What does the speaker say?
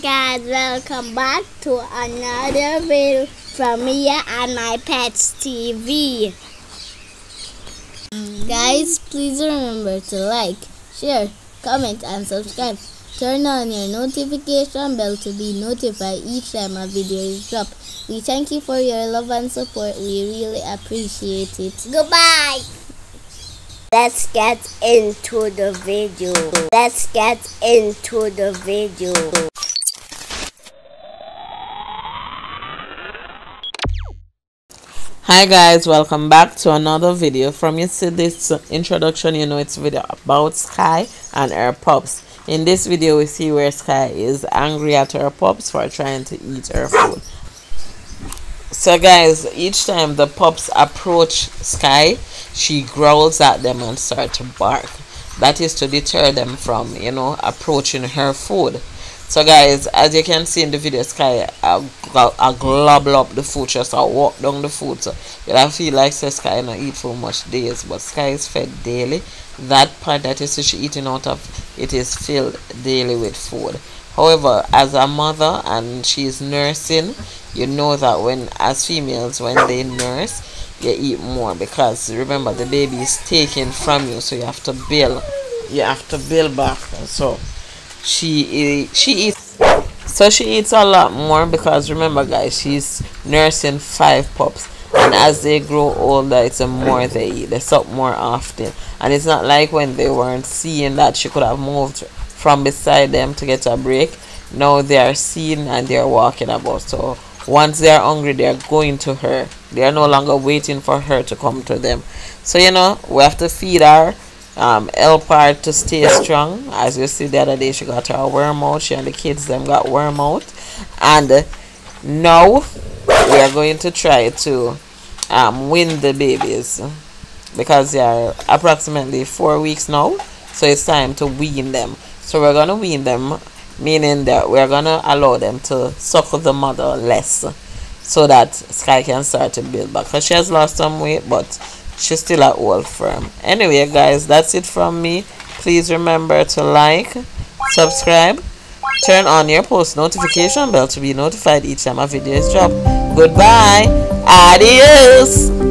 guys, welcome back to another video from me and my pets TV. Guys, please remember to like, share, comment and subscribe. Turn on your notification bell to be notified each time a video is dropped. We thank you for your love and support. We really appreciate it. Goodbye. Let's get into the video. Hi guys, welcome back to another video. From you see this introduction, you know it's a video about Sky and her pups. In this video we see where Sky is angry at her pups for trying to eat her food. So guys, each time the pups approach Sky, she growls at them and starts to bark. That is to deter them from, approaching her food. So guys, as you can see in the video, Sky I globble up the food, just I walk down the food. So you feel like Sky not eat for much days, but Sky is fed daily. That part that you see she eating out of, it is filled daily with food. However, as a mother and she is nursing, you know that as females, when they nurse, you eat more, because remember the baby is taken from you, so you have to build back. So she eats a lot more, because remember guys, she's nursing 5 pups, and as they grow older, it's the more they eat. They suck more often, and it's not like when they weren't seeing that she could have moved from beside them to get a break. Now they are seeing and they are walking about. So once they are hungry, they are going to her. They are no longer waiting for her to come to them. So we have to feed her, help her to stay strong. As you see, the other day she got her worm out. She and the kids them got worm out, and now we are going to try to wean the babies, because they are approximately 4 weeks now. So it's time to wean them. So we're gonna wean them, meaning that we're gonna allow them to suckle the mother less, so that Sky can start to build back, because she has lost some weight, but she's still at all firm. Anyway guys, that's it from me. Please remember to like, subscribe, turn on your post notification bell to be notified each time a video is dropped. Goodbye, adios.